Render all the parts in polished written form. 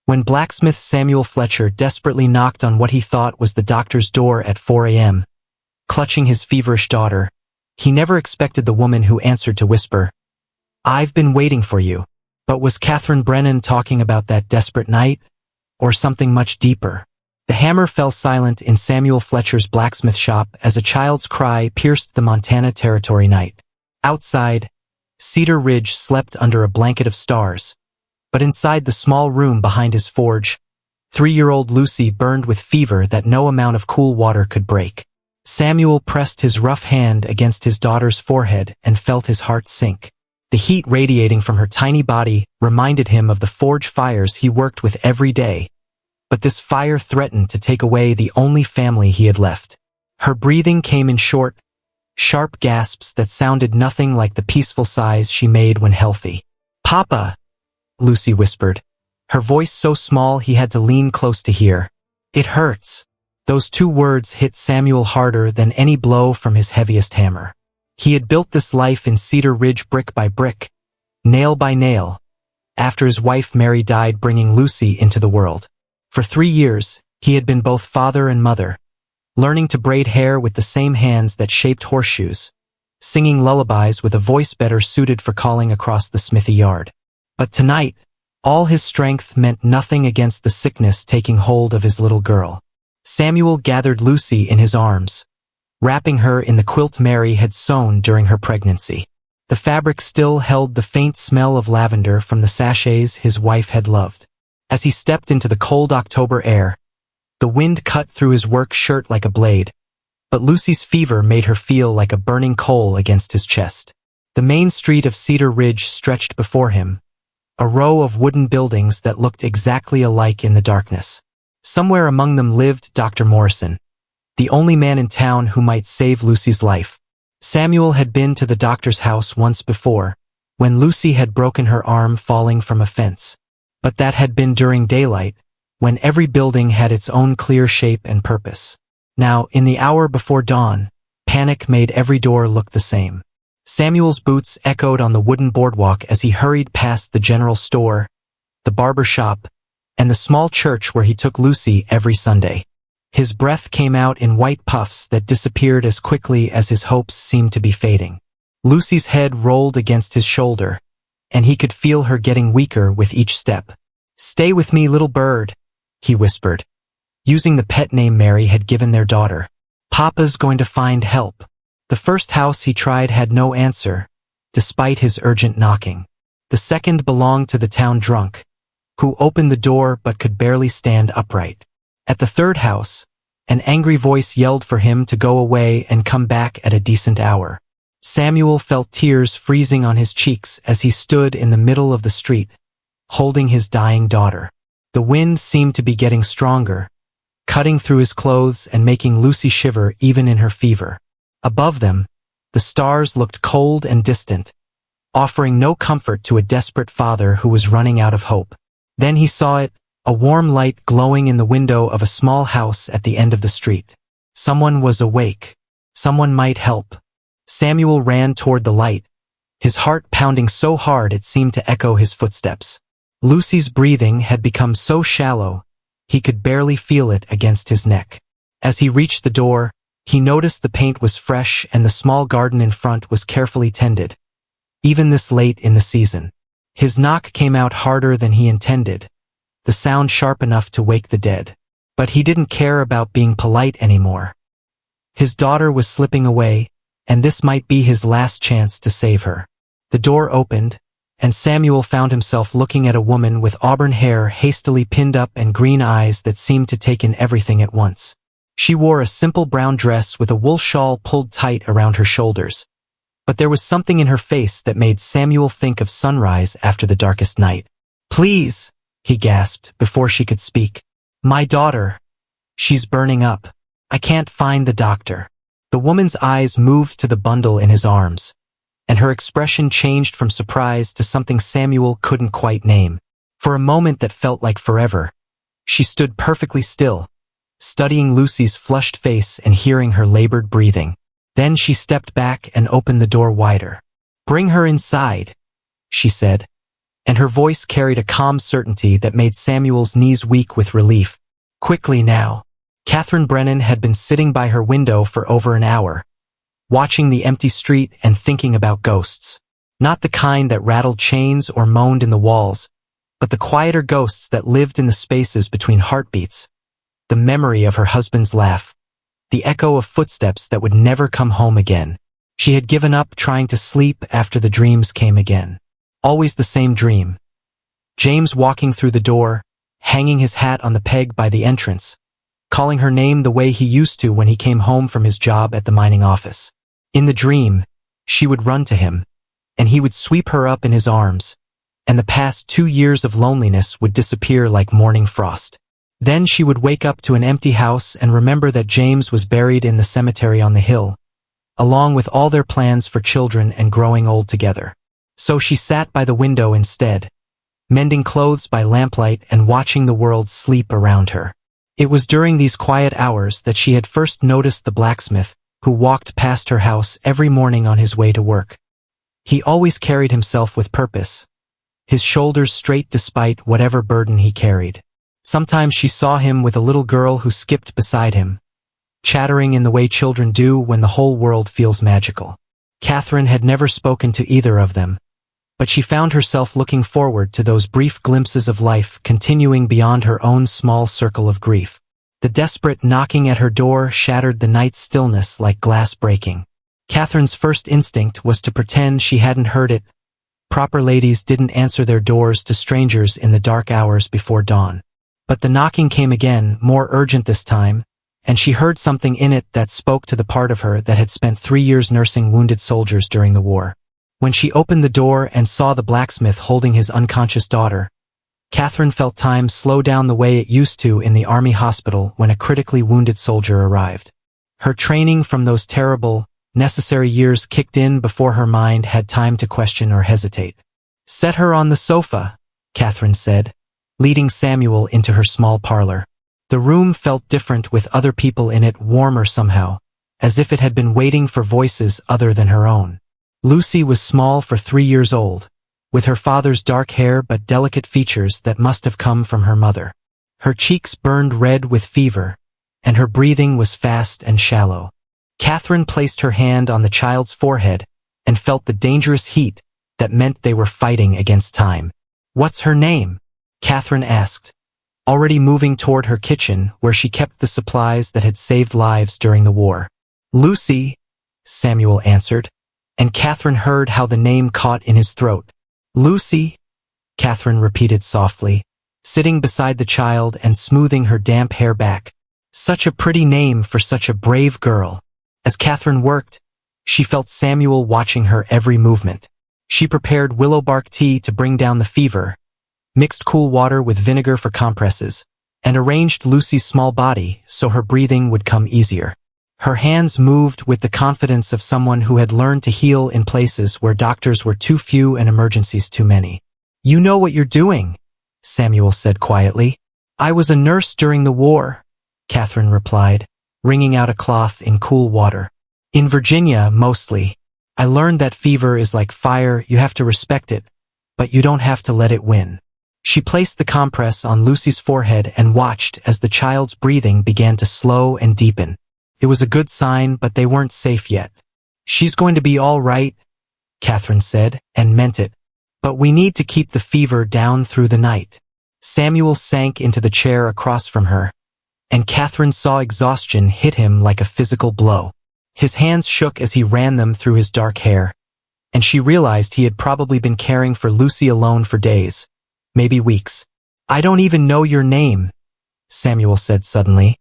When blacksmith Samuel Fletcher desperately knocked on what he thought was the doctor's door at 4 a.m., clutching his feverish daughter, he never expected the woman who answered to whisper, "I've been waiting for you." But was Catherine Brennan talking about that desperate night? Or something much deeper? The hammer fell silent in Samuel Fletcher's blacksmith shop as a child's cry pierced the Montana Territory night. Outside, Cedar Ridge slept under a blanket of stars. But inside the small room behind his forge, 3-year-old Lucy burned with fever that no amount of cool water could break. Samuel pressed his rough hand against his daughter's forehead and felt his heart sink. The heat radiating from her tiny body reminded him of the forge fires he worked with every day. But this fire threatened to take away the only family he had left. Her breathing came in short, sharp gasps that sounded nothing like the peaceful sighs she made when healthy. "Papa," Lucy whispered, her voice so small he had to lean close to hear. "It hurts." Those 2 words hit Samuel harder than any blow from his heaviest hammer. He had built this life in Cedar Ridge brick by brick, nail by nail, after his wife Mary died bringing Lucy into the world. For 3 years, he had been both father and mother, learning to braid hair with the same hands that shaped horseshoes, singing lullabies with a voice better suited for calling across the smithy yard. But tonight, all his strength meant nothing against the sickness taking hold of his little girl. Samuel gathered Lucy in his arms, wrapping her in the quilt Mary had sewn during her pregnancy. The fabric still held the faint smell of lavender from the sachets his wife had loved. As he stepped into the cold October air, the wind cut through his work shirt like a blade, but Lucy's fever made her feel like a burning coal against his chest. The main street of Cedar Ridge stretched before him, a row of wooden buildings that looked exactly alike in the darkness. Somewhere among them lived Dr. Morrison, the only man in town who might save Lucy's life. Samuel had been to the doctor's house once before, when Lucy had broken her arm falling from a fence. But that had been during daylight, when every building had its own clear shape and purpose. Now, in the hour before dawn, panic made every door look the same. Samuel's boots echoed on the wooden boardwalk as he hurried past the general store, the barber shop, and the small church where he took Lucy every Sunday. His breath came out in white puffs that disappeared as quickly as his hopes seemed to be fading. Lucy's head rolled against his shoulder, and he could feel her getting weaker with each step. "Stay with me, little bird," he whispered, using the pet name Mary had given their daughter. "Papa's going to find help." The first house he tried had no answer, despite his urgent knocking. The second belonged to the town drunk, who opened the door but could barely stand upright. At the third house, an angry voice yelled for him to go away and come back at a decent hour. Samuel felt tears freezing on his cheeks as he stood in the middle of the street, holding his dying daughter. The wind seemed to be getting stronger, cutting through his clothes and making Lucy shiver even in her fever. Above them, the stars looked cold and distant, offering no comfort to a desperate father who was running out of hope. Then he saw it, a warm light glowing in the window of a small house at the end of the street. Someone was awake. Someone might help. Samuel ran toward the light, his heart pounding so hard it seemed to echo his footsteps. Lucy's breathing had become so shallow, he could barely feel it against his neck. As he reached the door, he noticed the paint was fresh and the small garden in front was carefully tended, even this late in the season. His knock came out harder than he intended, the sound sharp enough to wake the dead. But he didn't care about being polite anymore. His daughter was slipping away, and this might be his last chance to save her. The door opened, and Samuel found himself looking at a woman with auburn hair hastily pinned up and green eyes that seemed to take in everything at once. She wore a simple brown dress with a wool shawl pulled tight around her shoulders. But there was something in her face that made Samuel think of sunrise after the darkest night. "Please," he gasped before she could speak. "My daughter. She's burning up. I can't find the doctor." The woman's eyes moved to the bundle in his arms, and her expression changed from surprise to something Samuel couldn't quite name. For a moment that felt like forever, she stood perfectly still, studying Lucy's flushed face and hearing her labored breathing. Then she stepped back and opened the door wider. "Bring her inside," she said, and her voice carried a calm certainty that made Samuel's knees weak with relief. Quickly now. Catherine Brennan had been sitting by her window for over an hour, watching the empty street and thinking about ghosts. Not the kind that rattled chains or moaned in the walls, but the quieter ghosts that lived in the spaces between heartbeats. The memory of her husband's laugh, the echo of footsteps that would never come home again. She had given up trying to sleep after the dreams came again. Always the same dream. James walking through the door, hanging his hat on the peg by the entrance, calling her name the way he used to when he came home from his job at the mining office. In the dream, she would run to him, and he would sweep her up in his arms, and the past 2 years of loneliness would disappear like morning frost. Then she would wake up to an empty house and remember that James was buried in the cemetery on the hill, along with all their plans for children and growing old together. So she sat by the window instead, mending clothes by lamplight and watching the world sleep around her. It was during these quiet hours that she had first noticed the blacksmith, who walked past her house every morning on his way to work. He always carried himself with purpose, his shoulders straight despite whatever burden he carried. Sometimes she saw him with a little girl who skipped beside him, chattering in the way children do when the whole world feels magical. Catherine had never spoken to either of them, but she found herself looking forward to those brief glimpses of life continuing beyond her own small circle of grief. The desperate knocking at her door shattered the night's stillness like glass breaking. Catherine's first instinct was to pretend she hadn't heard it. Proper ladies didn't answer their doors to strangers in the dark hours before dawn. But the knocking came again, more urgent this time, and she heard something in it that spoke to the part of her that had spent 3 years nursing wounded soldiers during the war. When she opened the door and saw the blacksmith holding his unconscious daughter, Catherine felt time slow down the way it used to in the army hospital when a critically wounded soldier arrived. Her training from those terrible, necessary years kicked in before her mind had time to question or hesitate. "Set her on the sofa," Catherine said, leading Samuel into her small parlor. The room felt different with other people in it, warmer somehow, as if it had been waiting for voices other than her own. Lucy was small for 3 years old, with her father's dark hair but delicate features that must have come from her mother. Her cheeks burned red with fever, and her breathing was fast and shallow. Catherine placed her hand on the child's forehead and felt the dangerous heat that meant they were fighting against time. "What's her name?" Catherine asked, already moving toward her kitchen where she kept the supplies that had saved lives during the war. "Lucy," Samuel answered, and Catherine heard how the name caught in his throat. "Lucy," Catherine repeated softly, sitting beside the child and smoothing her damp hair back. Such a pretty name for such a brave girl. As Catherine worked, she felt Samuel watching her every movement. She prepared willow bark tea to bring down the fever, mixed cool water with vinegar for compresses, and arranged Lucy's small body so her breathing would come easier. Her hands moved with the confidence of someone who had learned to heal in places where doctors were too few and emergencies too many. "You know what you're doing," Samuel said quietly. "I was a nurse during the war," Catherine replied, wringing out a cloth in cool water. "In Virginia, mostly. I learned that fever is like fire, you have to respect it, but you don't have to let it win." She placed the compress on Lucy's forehead and watched as the child's breathing began to slow and deepen. It was a good sign, but they weren't safe yet. "She's going to be all right," Catherine said, and meant it. "But we need to keep the fever down through the night." Samuel sank into the chair across from her, and Catherine saw exhaustion hit him like a physical blow. His hands shook as he ran them through his dark hair, and she realized he had probably been caring for Lucy alone for days, maybe weeks. "I don't even know your name," Samuel said suddenly,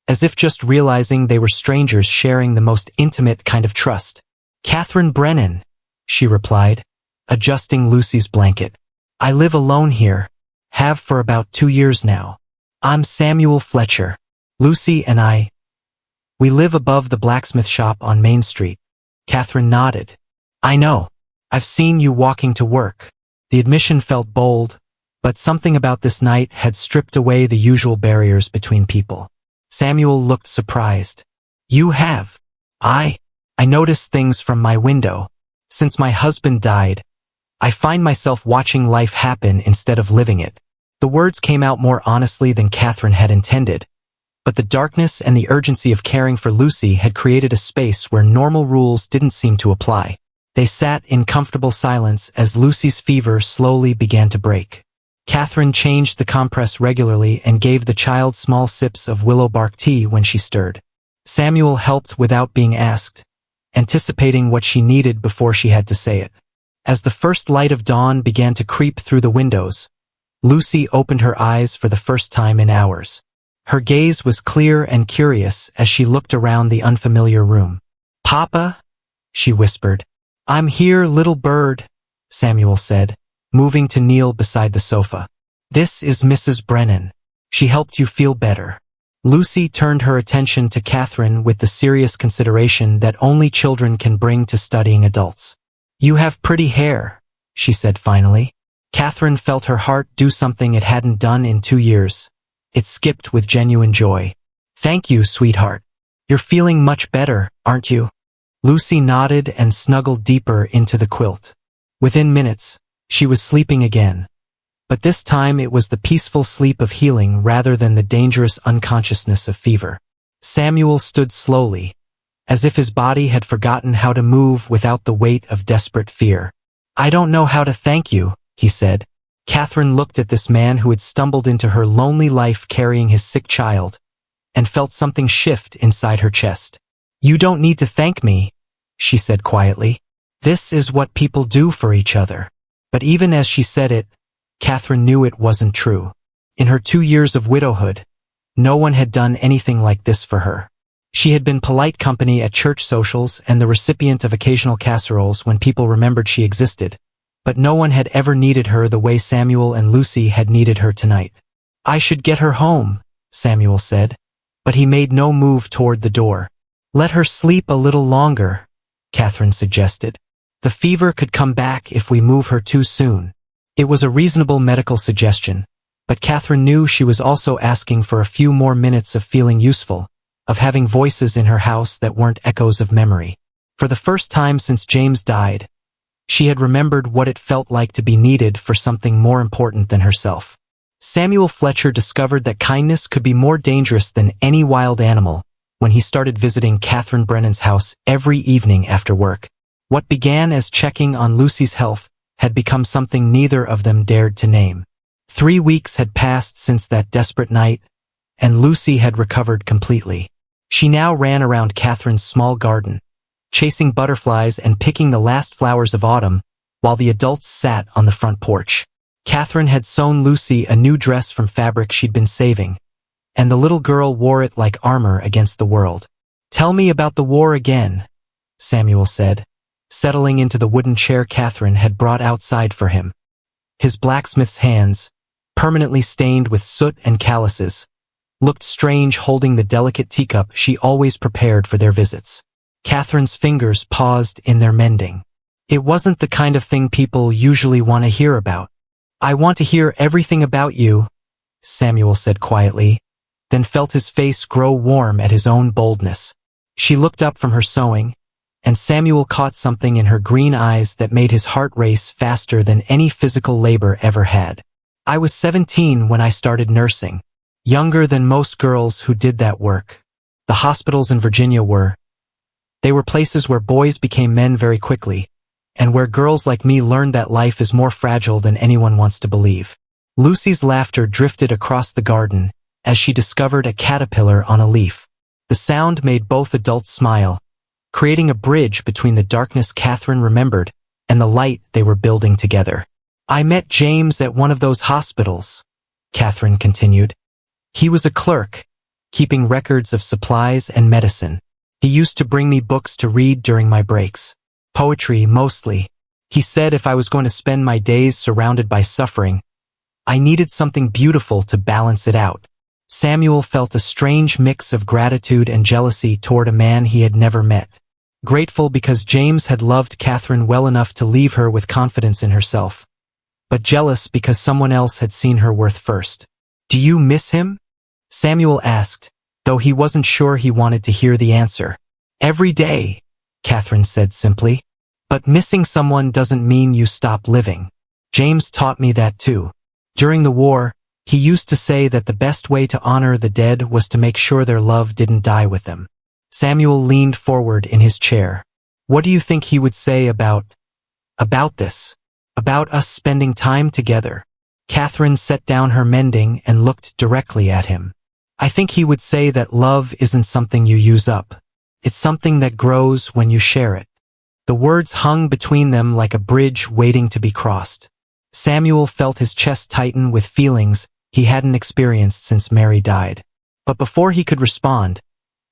as if just realizing they were strangers sharing the most intimate kind of trust. "Catherine Brennan," she replied, adjusting Lucy's blanket. "I live alone here, have for about 2 years now. I'm Samuel Fletcher. Lucy and we live above the blacksmith shop on Main Street." Catherine nodded. "I know. I've seen you walking to work." The admission felt bold, but something about this night had stripped away the usual barriers between people. Samuel looked surprised. "You have?" I noticed things from my window. Since my husband died, I find myself watching life happen instead of living it. The words came out more honestly than Catherine had intended, but the darkness and the urgency of caring for Lucy had created a space where normal rules didn't seem to apply. They sat in comfortable silence as Lucy's fever slowly began to break. Catherine changed the compress regularly and gave the child small sips of willow bark tea when she stirred. Samuel helped without being asked, anticipating what she needed before she had to say it. As the first light of dawn began to creep through the windows, Lucy opened her eyes for the first time in hours. Her gaze was clear and curious as she looked around the unfamiliar room. "Papa?" she whispered. "I'm here, little bird," Samuel said, moving to kneel beside the sofa. "This is Mrs. Brennan. She helped you feel better." Lucy turned her attention to Catherine with the serious consideration that only children can bring to studying adults. "You have pretty hair," she said finally. Catherine felt her heart do something it hadn't done in 2 years. It skipped with genuine joy. "Thank you, sweetheart. You're feeling much better, aren't you?" Lucy nodded and snuggled deeper into the quilt. Within minutes, she was sleeping again. But this time it was the peaceful sleep of healing rather than the dangerous unconsciousness of fever. Samuel stood slowly, as if his body had forgotten how to move without the weight of desperate fear. "I don't know how to thank you," he said. Catherine looked at this man who had stumbled into her lonely life carrying his sick child, and felt something shift inside her chest. "You don't need to thank me," she said quietly. "This is what people do for each other." But even as she said it, Catherine knew it wasn't true. In her 2 years of widowhood, no one had done anything like this for her. She had been polite company at church socials and the recipient of occasional casseroles when people remembered she existed, but no one had ever needed her the way Samuel and Lucy had needed her tonight. "I should get her home," Samuel said, but he made no move toward the door. "Let her sleep a little longer," Catherine suggested. "The fever could come back if we move her too soon." It was a reasonable medical suggestion, but Catherine knew she was also asking for a few more minutes of feeling useful, of having voices in her house that weren't echoes of memory. For the first time since James died, she had remembered what it felt like to be needed for something more important than herself. Samuel Fletcher discovered that kindness could be more dangerous than any wild animal when he started visiting Catherine Brennan's house every evening after work. What began as checking on Lucy's health had become something neither of them dared to name. 3 weeks had passed since that desperate night, and Lucy had recovered completely. She now ran around Catherine's small garden, chasing butterflies and picking the last flowers of autumn, while the adults sat on the front porch. Catherine had sewn Lucy a new dress from fabric she'd been saving, and the little girl wore it like armor against the world. "Tell me about the war again," Samuel said, settling into the wooden chair Catherine had brought outside for him. His blacksmith's hands, permanently stained with soot and calluses, looked strange holding the delicate teacup she always prepared for their visits. Catherine's fingers paused in their mending. "It wasn't the kind of thing people usually want to hear about." "I want to hear everything about you," Samuel said quietly, then felt his face grow warm at his own boldness. She looked up from her sewing, and Samuel caught something in her green eyes that made his heart race faster than any physical labor ever had. "I was 17 when I started nursing, younger than most girls who did that work. The hospitals in Virginia they were places where boys became men very quickly, and where girls like me learned that life is more fragile than anyone wants to believe." Lucy's laughter drifted across the garden as she discovered a caterpillar on a leaf. The sound made both adults smile, creating a bridge between the darkness Catherine remembered and the light they were building together. "I met James at one of those hospitals," Catherine continued. "He was a clerk, keeping records of supplies and medicine. He used to bring me books to read during my breaks. Poetry, mostly. He said if I was going to spend my days surrounded by suffering, I needed something beautiful to balance it out." Samuel felt a strange mix of gratitude and jealousy toward a man he had never met. Grateful because James had loved Catherine well enough to leave her with confidence in herself, but jealous because someone else had seen her worth first. "Do you miss him?" Samuel asked, though he wasn't sure he wanted to hear the answer. "Every day," Catherine said simply. But missing someone doesn't mean you stop living. James taught me that too. During the war, he used to say that the best way to honor the dead was to make sure their love didn't die with them. Samuel leaned forward in his chair. What do you think he would say about this? About us spending time together? Catherine set down her mending and looked directly at him. I think he would say that love isn't something you use up. It's something that grows when you share it. The words hung between them like a bridge waiting to be crossed. Samuel felt his chest tighten with feelings he hadn't experienced since Mary died. But before he could respond,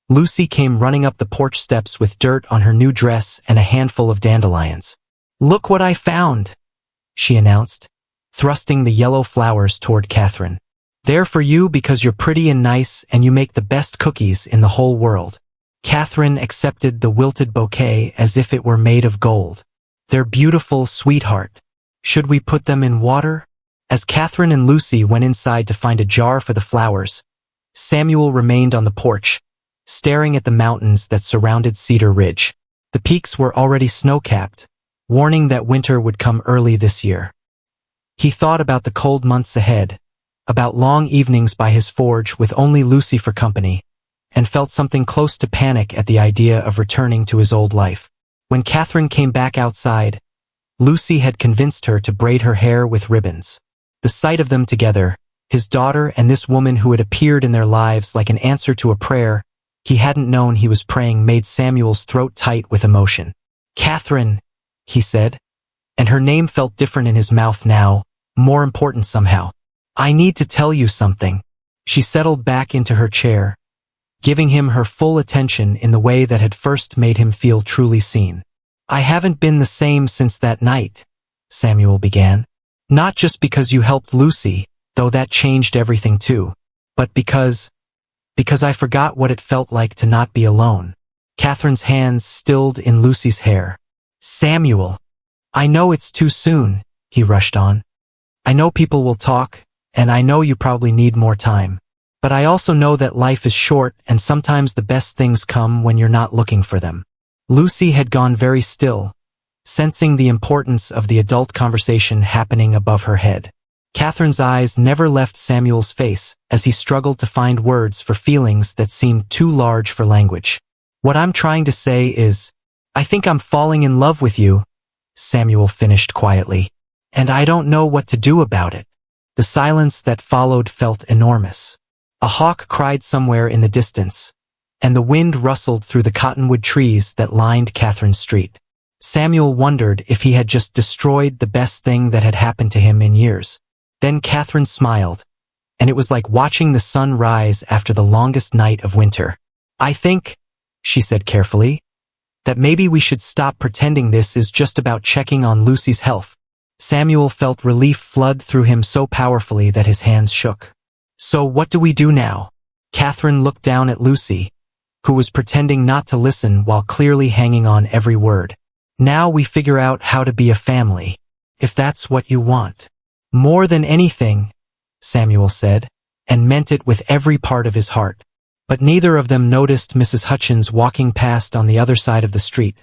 Lucy came running up the porch steps with dirt on her new dress and a handful of dandelions. "Look what I found," she announced, thrusting the yellow flowers toward Catherine. "They're for you because you're pretty and nice and you make the best cookies in the whole world." Catherine accepted the wilted bouquet as if it were made of gold. "They're beautiful, sweetheart. Should we put them in water?" As Catherine and Lucy went inside to find a jar for the flowers, Samuel remained on the porch, staring at the mountains that surrounded Cedar Ridge. The peaks were already snow-capped, warning that winter would come early this year. He thought about the cold months ahead, about long evenings by his forge with only Lucy for company, and felt something close to panic at the idea of returning to his old life. When Catherine came back outside, Lucy had convinced her to braid her hair with ribbons. The sight of them together, his daughter and this woman who had appeared in their lives like an answer to a prayer he hadn't known he was praying, made Samuel's throat tight with emotion. "Catherine," he said, and her name felt different in his mouth now, more important somehow. "I need to tell you something." She settled back into her chair, giving him her full attention in the way that had first made him feel truly seen. "I haven't been the same since that night," Samuel began. "Not just because you helped Lucy, though that changed everything too, but because I forgot what it felt like to not be alone." Catherine's hands stilled in Lucy's hair. "Samuel, I know it's too soon," he rushed on. "I know people will talk, and I know you probably need more time. But I also know that life is short and sometimes the best things come when you're not looking for them." Lucy had gone very still, sensing the importance of the adult conversation happening above her head. Catherine's eyes never left Samuel's face as he struggled to find words for feelings that seemed too large for language. "What I'm trying to say is, I think I'm falling in love with you," Samuel finished quietly, "and I don't know what to do about it." The silence that followed felt enormous. A hawk cried somewhere in the distance, and the wind rustled through the cottonwood trees that lined Catherine's street. Samuel wondered if he had just destroyed the best thing that had happened to him in years. Then Catherine smiled, and it was like watching the sun rise after the longest night of winter. "I think," she said carefully, "that maybe we should stop pretending this is just about checking on Lucy's health." Samuel felt relief flood through him so powerfully that his hands shook. "So what do we do now?" Catherine looked down at Lucy, who was pretending not to listen while clearly hanging on every word. "Now we figure out how to be a family, if that's what you want." "More than anything," Samuel said, and meant it with every part of his heart. But neither of them noticed Mrs. Hutchins walking past on the other side of the street,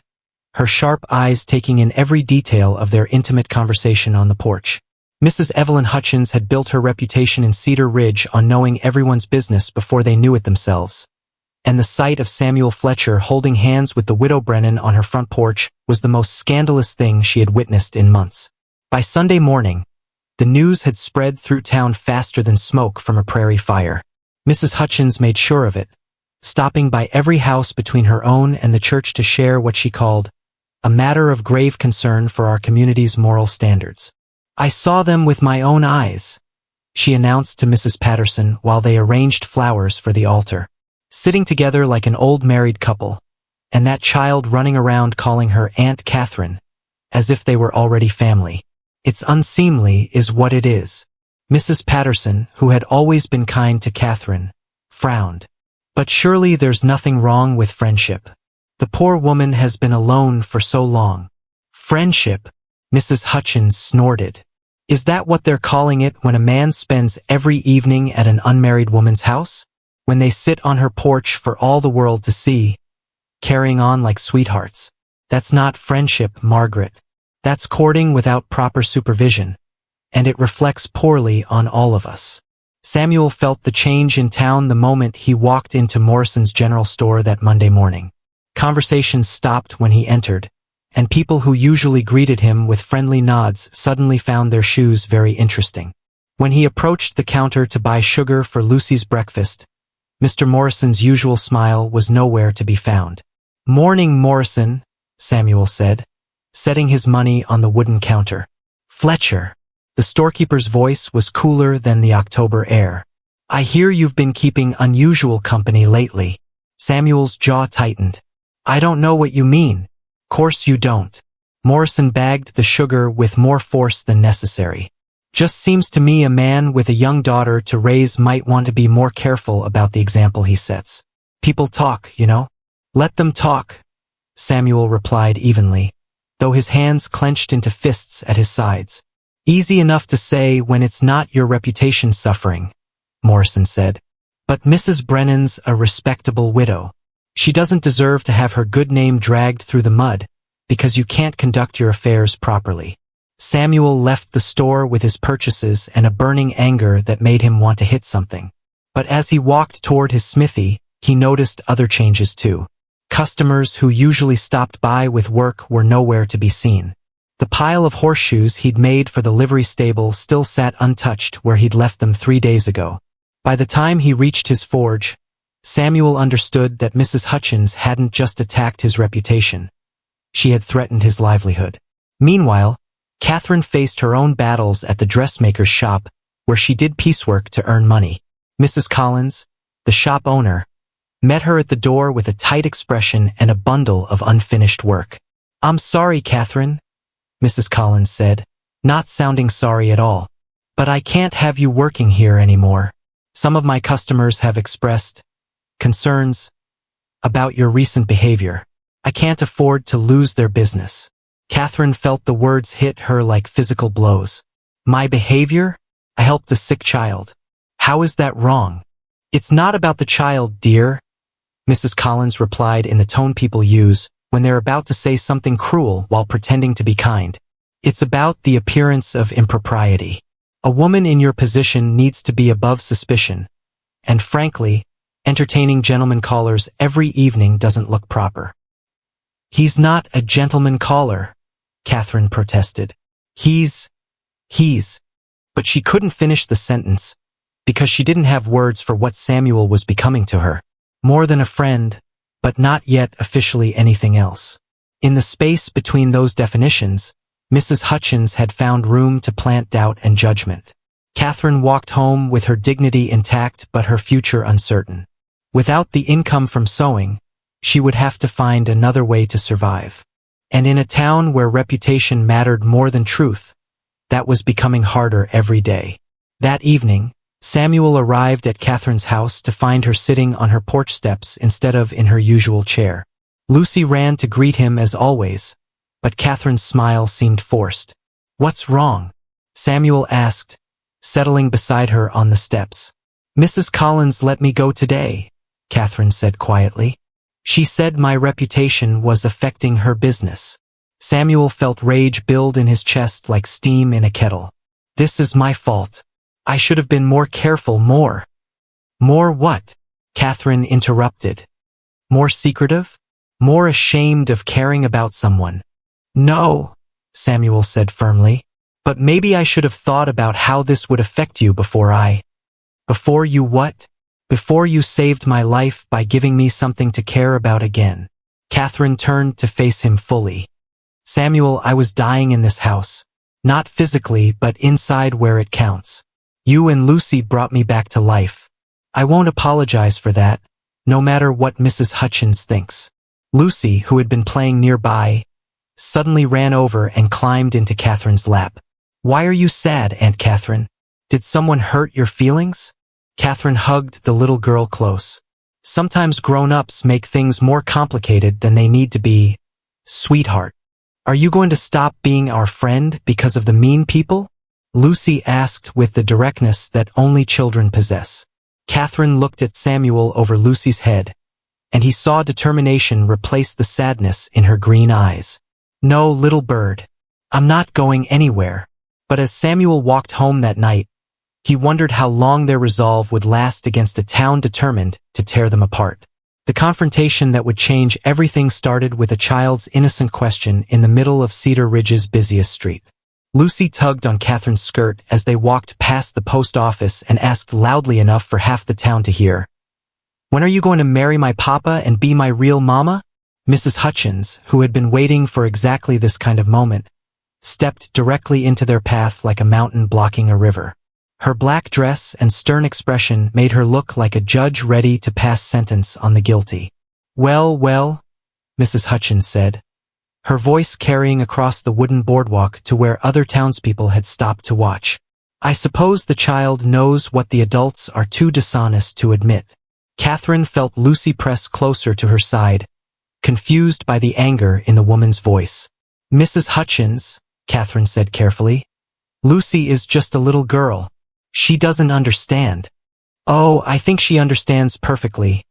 her sharp eyes taking in every detail of their intimate conversation on the porch. Mrs. Evelyn Hutchins had built her reputation in Cedar Ridge on knowing everyone's business before they knew it themselves, and the sight of Samuel Fletcher holding hands with the widow Brennan on her front porch was the most scandalous thing she had witnessed in months. By Sunday morning, the news had spread through town faster than smoke from a prairie fire. Mrs. Hutchins made sure of it, stopping by every house between her own and the church to share what she called a matter of grave concern for our community's moral standards. "I saw them with my own eyes," she announced to Mrs. Patterson while they arranged flowers for the altar. "Sitting together like an old married couple, and that child running around calling her Aunt Catherine, as if they were already family. It's unseemly is what it is." Mrs. Patterson, who had always been kind to Catherine, frowned. "But surely there's nothing wrong with friendship. The poor woman has been alone for so long." "Friendship?" Mrs. Hutchins snorted. "Is that what they're calling it when a man spends every evening at an unmarried woman's house? When they sit on her porch for all the world to see, carrying on like sweethearts? That's not friendship, Margaret. That's courting without proper supervision. And it reflects poorly on all of us. Samuel felt the change in town the moment he walked into Morrison's general store that Monday morning. Conversations stopped when he entered, and people who usually greeted him with friendly nods suddenly found their shoes very interesting. When he approached the counter to buy sugar for Lucy's breakfast, Mr. Morrison's usual smile was nowhere to be found. "Morning, Morrison," Samuel said, setting his money on the wooden counter. "Fletcher." The storekeeper's voice was cooler than the October air. "I hear you've been keeping unusual company lately." Samuel's jaw tightened. "I don't know what you mean." "Course you don't." Morrison bagged the sugar with more force than necessary. "Just seems to me a man with a young daughter to raise might want to be more careful about the example he sets. People talk, you know. Let them talk," Samuel replied evenly, though his hands clenched into fists at his sides. "Easy enough to say when it's not your reputation suffering," Morrison said. "But Mrs. Brennan's a respectable widow. She doesn't deserve to have her good name dragged through the mud because you can't conduct your affairs properly." Samuel left the store with his purchases and a burning anger that made him want to hit something. But as he walked toward his smithy, he noticed other changes too. Customers who usually stopped by with work were nowhere to be seen. The pile of horseshoes he'd made for the livery stable still sat untouched where he'd left them 3 days ago. By the time he reached his forge, Samuel understood that Mrs. Hutchins hadn't just attacked his reputation. She had threatened his livelihood. Meanwhile, Catherine faced her own battles at the dressmaker's shop, where she did piecework to earn money. Mrs. Collins, the shop owner, met her at the door with a tight expression and a bundle of unfinished work. "I'm sorry, Catherine," Mrs. Collins said, not sounding sorry at all. "But I can't have you working here anymore. Some of my customers have expressed concerns about your recent behavior. I can't afford to lose their business." Catherine felt the words hit her like physical blows. "My behavior? I helped a sick child. How is that wrong?" "It's not about the child, dear," Mrs. Collins replied in the tone people use when they're about to say something cruel while pretending to be kind. "It's about the appearance of impropriety. A woman in your position needs to be above suspicion. And frankly, entertaining gentlemen callers every evening doesn't look proper." "He's not a gentleman caller," Catherine protested. He's... But she couldn't finish the sentence because she didn't have words for what Samuel was becoming to her. More than a friend, but not yet officially anything else. In the space between those definitions, Mrs. Hutchins had found room to plant doubt and judgment. Catherine walked home with her dignity intact but her future uncertain. Without the income from sewing, she would have to find another way to survive. And in a town where reputation mattered more than truth, that was becoming harder every day. That evening, Samuel arrived at Catherine's house to find her sitting on her porch steps instead of in her usual chair. Lucy ran to greet him as always, but Catherine's smile seemed forced. "What's wrong?" Samuel asked, settling beside her on the steps. "Mrs. Collins let me go today," Catherine said quietly. "She said my reputation was affecting her business." Samuel felt rage build in his chest like steam in a kettle. "This is my fault. I should have been more careful, more." "More what?" Catherine interrupted. "More secretive? More ashamed of caring about someone?" "No," Samuel said firmly. "But maybe I should have thought about how this would affect you before I..." "Before you what?" "Before you saved my life by giving me something to care about again." Catherine turned to face him fully. "Samuel, I was dying in this house. Not physically, but inside where it counts. You and Lucy brought me back to life. I won't apologize for that, no matter what Mrs. Hutchins thinks." Lucy, who had been playing nearby, suddenly ran over and climbed into Catherine's lap. "Why are you sad, Aunt Catherine? Did someone hurt your feelings?" Catherine hugged the little girl close. "Sometimes grown-ups make things more complicated than they need to be, sweetheart. Are you going to stop being our friend because of the mean people?" Lucy asked with the directness that only children possess. Catherine looked at Samuel over Lucy's head, and he saw determination replace the sadness in her green eyes. "No, little bird. I'm not going anywhere." But as Samuel walked home that night, he wondered how long their resolve would last against a town determined to tear them apart. The confrontation that would change everything started with a child's innocent question in the middle of Cedar Ridge's busiest street. Lucy tugged on Catherine's skirt as they walked past the post office and asked loudly enough for half the town to hear, "When are you going to marry my papa and be my real mama?" Mrs. Hutchins, who had been waiting for exactly this kind of moment, stepped directly into their path like a mountain blocking a river. Her black dress and stern expression made her look like a judge ready to pass sentence on the guilty. "Well, well," Mrs. Hutchins said, her voice carrying across the wooden boardwalk to where other townspeople had stopped to watch. "I suppose the child knows what the adults are too dishonest to admit." Catherine felt Lucy press closer to her side, confused by the anger in the woman's voice. "Mrs. Hutchins," Catherine said carefully, "Lucy is just a little girl. She doesn't understand." "Oh, I think she understands perfectly,"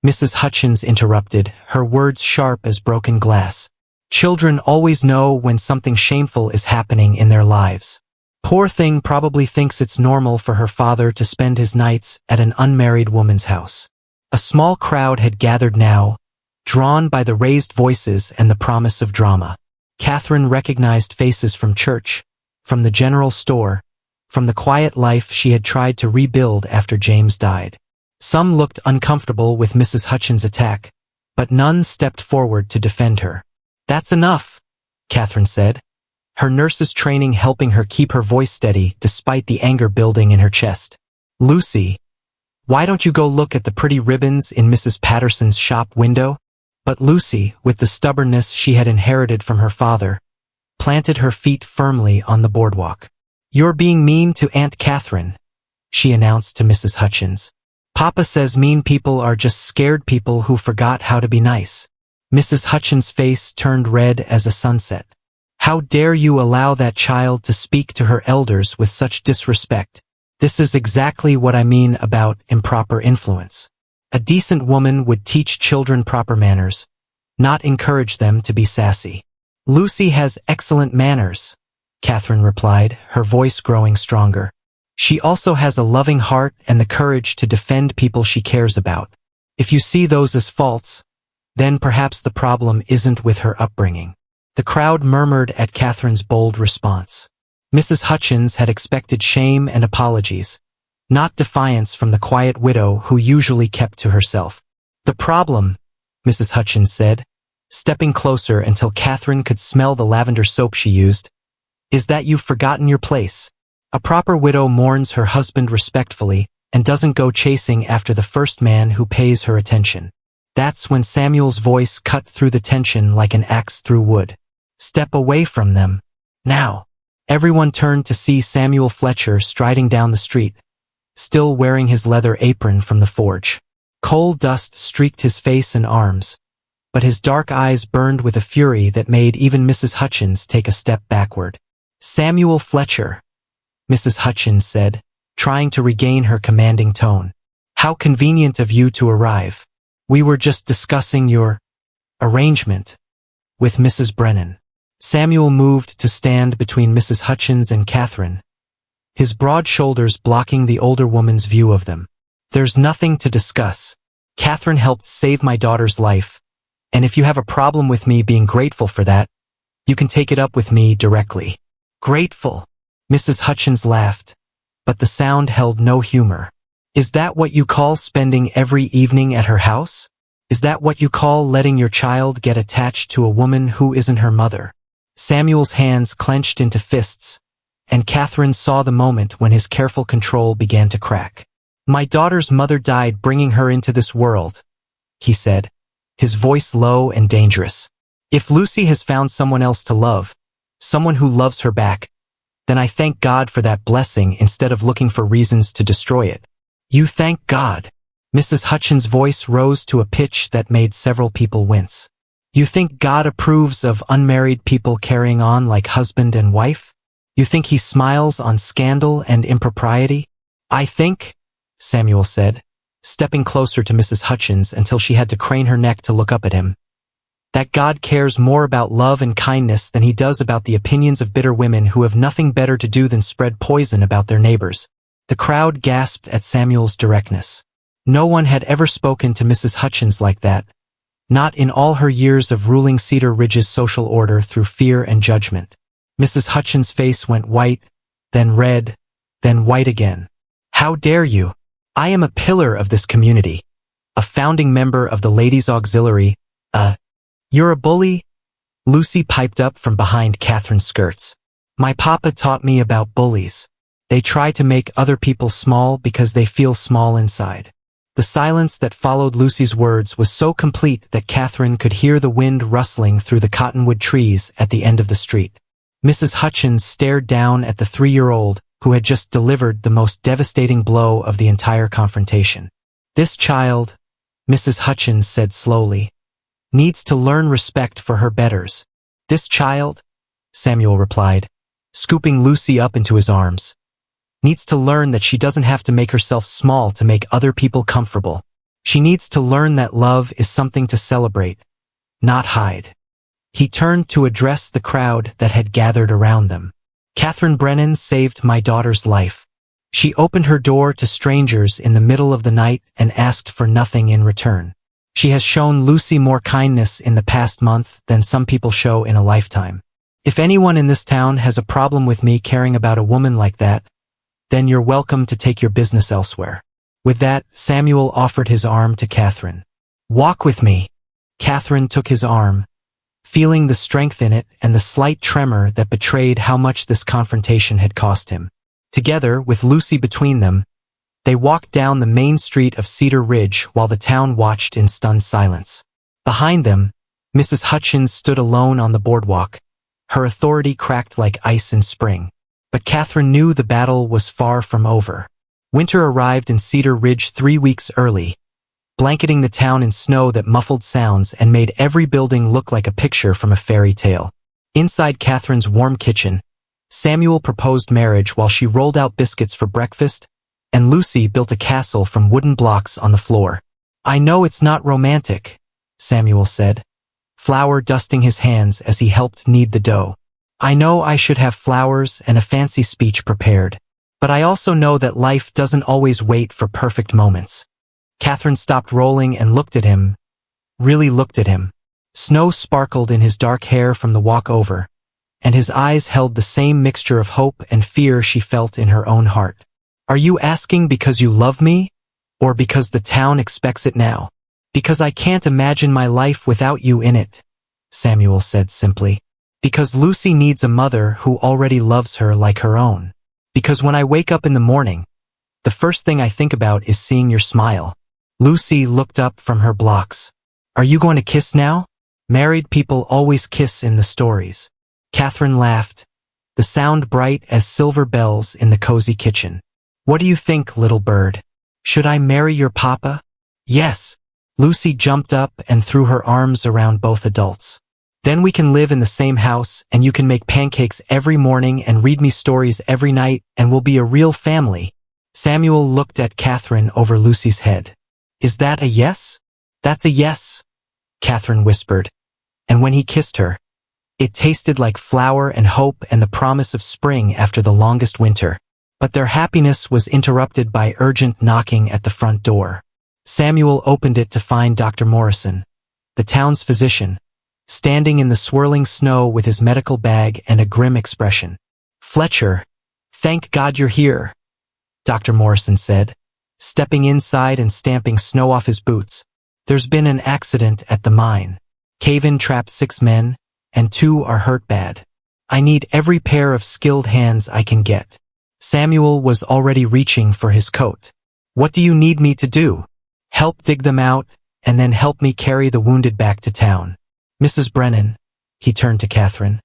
Mrs. Hutchins interrupted, her words sharp as broken glass. "Children always know when something shameful is happening in their lives. Poor thing probably thinks it's normal for her father to spend his nights at an unmarried woman's house." A small crowd had gathered now, drawn by the raised voices and the promise of drama. Catherine recognized faces from church, from the general store, from the quiet life she had tried to rebuild after James died. Some looked uncomfortable with Mrs. Hutchins' attack, but none stepped forward to defend her. "That's enough," Catherine said, her nurse's training helping her keep her voice steady despite the anger building in her chest. "Lucy, why don't you go look at the pretty ribbons in Mrs. Patterson's shop window?" But Lucy, with the stubbornness she had inherited from her father, planted her feet firmly on the boardwalk. "You're being mean to Aunt Catherine," she announced to Mrs. Hutchins. "Papa says mean people are just scared people who forgot how to be nice." Mrs. Hutchins' face turned red as a sunset. "How dare you allow that child to speak to her elders with such disrespect? This is exactly what I mean about improper influence. A decent woman would teach children proper manners, not encourage them to be sassy." "Lucy has excellent manners," Catherine replied, her voice growing stronger. "She also has a loving heart and the courage to defend people she cares about. If you see those as faults, then perhaps the problem isn't with her upbringing." The crowd murmured at Catherine's bold response. Mrs. Hutchins had expected shame and apologies, not defiance from the quiet widow who usually kept to herself. "The problem," Mrs. Hutchins said, stepping closer until Catherine could smell the lavender soap she used, "is that you've forgotten your place. A proper widow mourns her husband respectfully and doesn't go chasing after the first man who pays her attention." That's when Samuel's voice cut through the tension like an axe through wood. "Step away from them. Now." Everyone turned to see Samuel Fletcher striding down the street, still wearing his leather apron from the forge. Coal dust streaked his face and arms, but his dark eyes burned with a fury that made even Mrs. Hutchins take a step backward. "Samuel Fletcher," Mrs. Hutchins said, trying to regain her commanding tone. "How convenient of you to arrive. We were just discussing your arrangement with Mrs. Brennan." Samuel moved to stand between Mrs. Hutchins and Catherine, his broad shoulders blocking the older woman's view of them. "There's nothing to discuss. Catherine helped save my daughter's life, and if you have a problem with me being grateful for that, you can take it up with me directly." "Grateful?" Mrs. Hutchins laughed, but the sound held no humor. "Is that what you call spending every evening at her house? Is that what you call letting your child get attached to a woman who isn't her mother?" Samuel's hands clenched into fists, and Catherine saw the moment when his careful control began to crack. "My daughter's mother died bringing her into this world," he said, his voice low and dangerous. "If Lucy has found someone else to love, someone who loves her back, then I thank God for that blessing instead of looking for reasons to destroy it." "You thank God?" Mrs. Hutchins' voice rose to a pitch that made several people wince. "You think God approves of unmarried people carrying on like husband and wife? You think he smiles on scandal and impropriety?" "I think," Samuel said, stepping closer to Mrs. Hutchins until she had to crane her neck to look up at him. "That God cares more about love and kindness than he does about the opinions of bitter women who have nothing better to do than spread poison about their neighbors." The crowd gasped at Samuel's directness. No one had ever spoken to Mrs. Hutchins like that, not in all her years of ruling Cedar Ridge's social order through fear and judgment. Mrs. Hutchins' face went white, then red, then white again. "How dare you? I am a pillar of this community, a founding member of the Ladies' Auxiliary. You're a bully?" Lucy piped up from behind Catherine's skirts. "My papa taught me about bullies. They try to make other people small because they feel small inside." The silence that followed Lucy's words was so complete that Catherine could hear the wind rustling through the cottonwood trees at the end of the street. Mrs. Hutchins stared down at the 3-year-old, who had just delivered the most devastating blow of the entire confrontation. "This child," Mrs. Hutchins said slowly, "needs to learn respect for her betters." "This child," Samuel replied, scooping Lucy up into his arms, "needs to learn that she doesn't have to make herself small to make other people comfortable. She needs to learn that love is something to celebrate, not hide." He turned to address the crowd that had gathered around them. "Catherine Brennan saved my daughter's life. She opened her door to strangers in the middle of the night and asked for nothing in return. She has shown Lucy more kindness in the past month than some people show in a lifetime. If anyone in this town has a problem with me caring about a woman like that, then you're welcome to take your business elsewhere." With that, Samuel offered his arm to Catherine. "Walk with me." Catherine took his arm, feeling the strength in it and the slight tremor that betrayed how much this confrontation had cost him. Together, with Lucy between them, they walked down the main street of Cedar Ridge while the town watched in stunned silence. Behind them, Mrs. Hutchins stood alone on the boardwalk, her authority cracked like ice in spring. But Catherine knew the battle was far from over. Winter arrived in Cedar Ridge 3 weeks early, blanketing the town in snow that muffled sounds and made every building look like a picture from a fairy tale. Inside Catherine's warm kitchen, Samuel proposed marriage while she rolled out biscuits for breakfast, and Lucy built a castle from wooden blocks on the floor. "I know it's not romantic," Samuel said, flour dusting his hands as he helped knead the dough. "I know I should have flowers and a fancy speech prepared, but I also know that life doesn't always wait for perfect moments." Catherine stopped rolling and looked at him, really looked at him. Snow sparkled in his dark hair from the walk over, and his eyes held the same mixture of hope and fear she felt in her own heart. "Are you asking because you love me, or because the town expects it now?" "Because I can't imagine my life without you in it," Samuel said simply. "Because Lucy needs a mother who already loves her like her own. Because when I wake up in the morning, the first thing I think about is seeing your smile." Lucy looked up from her blocks. "Are you going to kiss now? Married people always kiss in the stories." Catherine laughed, the sound bright as silver bells in the cozy kitchen. "What do you think, little bird? Should I marry your papa?" "Yes." Lucy jumped up and threw her arms around both adults. "Then we can live in the same house, and you can make pancakes every morning and read me stories every night, and we'll be a real family." Samuel looked at Catherine over Lucy's head. "Is that a yes?" "That's a yes," Catherine whispered, and when he kissed her, it tasted like flour and hope and the promise of spring after the longest winter. But their happiness was interrupted by urgent knocking at the front door. Samuel opened it to find Dr. Morrison, the town's physician, standing in the swirling snow with his medical bag and a grim expression. "Fletcher, thank God you're here," Dr. Morrison said, stepping inside and stamping snow off his boots. "There's been an accident at the mine. Cave-in trapped 6 men, and 2 are hurt bad. I need every pair of skilled hands I can get." Samuel was already reaching for his coat. "What do you need me to do?" "Help dig them out, and then help me carry the wounded back to town." "Mrs. Brennan," he turned to Catherine,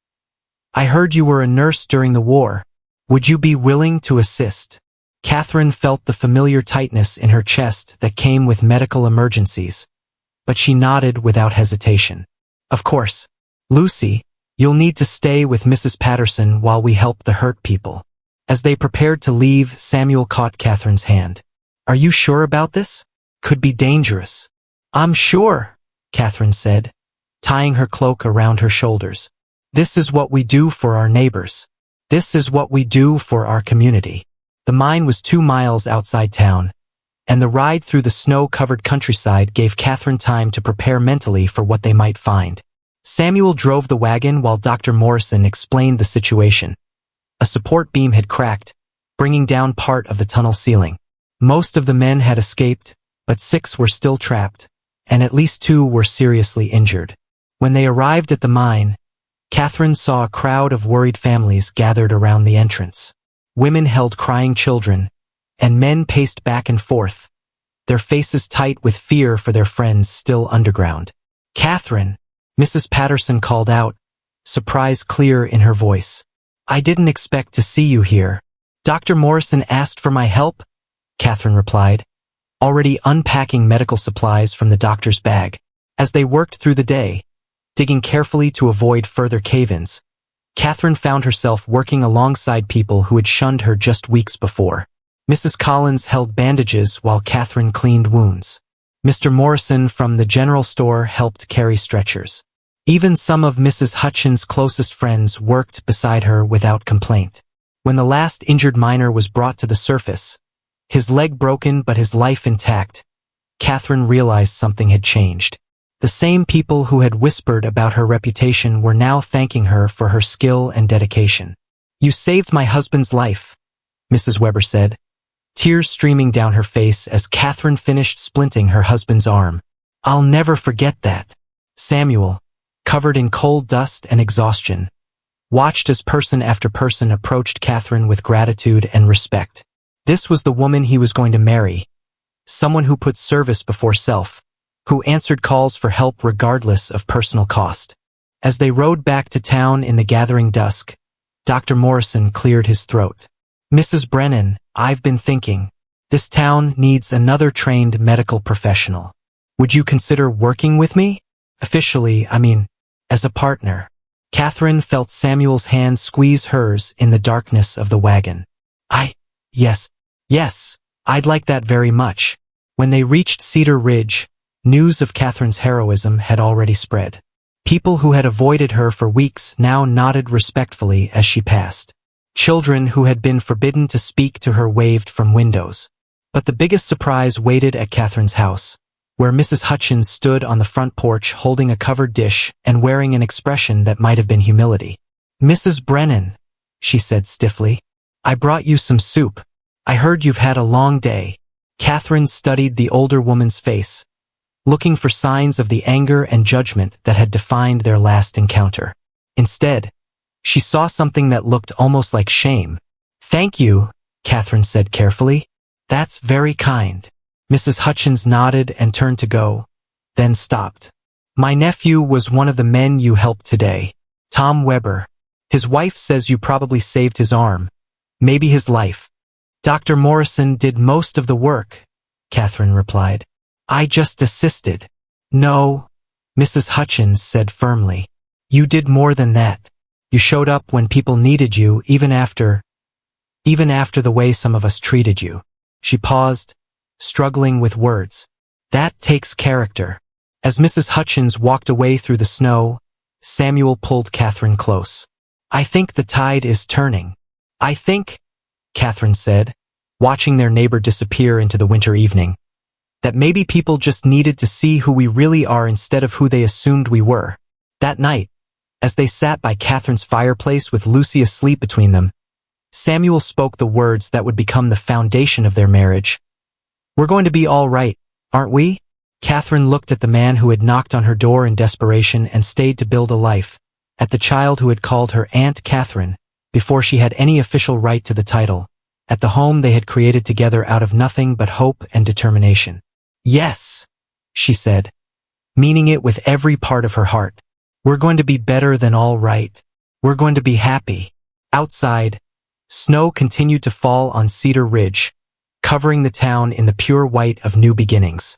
"I heard you were a nurse during the war. Would you be willing to assist?" Catherine felt the familiar tightness in her chest that came with medical emergencies, but she nodded without hesitation. "Of course. Lucy, you'll need to stay with Mrs. Patterson while we help the hurt people." As they prepared to leave, Samuel caught Catherine's hand. "Are you sure about this?" could be dangerous. I'm sure, Catherine said, tying her cloak around her shoulders. This is what we do for our neighbors. This is what we do for our community. The mine was 2 miles outside town, and the ride through the snow-covered countryside gave Catherine time to prepare mentally for what they might find. Samuel drove the wagon while Dr. Morrison explained the situation. A support beam had cracked, bringing down part of the tunnel ceiling. Most of the men had escaped, but 6 were still trapped, and at least 2 were seriously injured. When they arrived at the mine, Catherine saw a crowd of worried families gathered around the entrance. Women held crying children, and men paced back and forth, their faces tight with fear for their friends still underground. "Catherine," Mrs. Patterson called out, surprise clear in her voice. "I didn't expect to see you here." "Dr. Morrison asked for my help," Catherine replied, already unpacking medical supplies from the doctor's bag. As they worked through the day, digging carefully to avoid further cave-ins, Catherine found herself working alongside people who had shunned her just weeks before. Mrs. Collins held bandages while Catherine cleaned wounds. Mr. Morrison from the general store helped carry stretchers. Even some of Mrs. Hutchins' closest friends worked beside her without complaint. When the last injured miner was brought to the surface, his leg broken but his life intact, Catherine realized something had changed. The same people who had whispered about her reputation were now thanking her for her skill and dedication. "You saved my husband's life," Mrs. Weber said, tears streaming down her face as Catherine finished splinting her husband's arm. "I'll never forget that." Samuel, covered in coal dust and exhaustion, watched as person after person approached Catherine with gratitude and respect. This was the woman he was going to marry, someone who put service before self, who answered calls for help regardless of personal cost. As they rode back to town in the gathering dusk, Dr. Morrison cleared his throat. "Mrs. Brennan, I've been thinking. This town needs another trained medical professional. Would you consider working with me? Officially, as a partner." Catherine felt Samuel's hand squeeze hers in the darkness of the wagon. Yes, I'd like that very much." When they reached Cedar Ridge, news of Catherine's heroism had already spread. People who had avoided her for weeks now nodded respectfully as she passed. Children who had been forbidden to speak to her waved from windows. But the biggest surprise waited at Catherine's house, where Mrs. Hutchins stood on the front porch holding a covered dish and wearing an expression that might have been humility. "Mrs. Brennan," she said stiffly, "I brought you some soup. I heard you've had a long day." Catherine studied the older woman's face, looking for signs of the anger and judgment that had defined their last encounter. Instead, she saw something that looked almost like shame. "Thank you," Catherine said carefully. "That's very kind." Mrs. Hutchins nodded and turned to go, then stopped. "My nephew was one of the men you helped today. Tom Weber. His wife says you probably saved his arm, maybe his life." "Dr. Morrison did most of the work," Catherine replied. "I just assisted." "No," Mrs. Hutchins said firmly. "You did more than that. You showed up when people needed you, even after the way some of us treated you." She paused, struggling with words. "That takes character." As Mrs. Hutchins walked away through the snow, Samuel pulled Catherine close. "I think the tide is turning." "I think," Catherine said, watching their neighbor disappear into the winter evening, "that maybe people just needed to see who we really are instead of who they assumed we were." That night, as they sat by Catherine's fireplace with Lucy asleep between them, Samuel spoke the words that would become the foundation of their marriage. "We're going to be all right, aren't we?" Catherine looked at the man who had knocked on her door in desperation and stayed to build a life, at the child who had called her Aunt Catherine before she had any official right to the title, at the home they had created together out of nothing but hope and determination. "Yes," she said, meaning it with every part of her heart. "We're going to be better than all right. We're going to be happy." Outside, snow continued to fall on Cedar Ridge, covering the town in the pure white of new beginnings.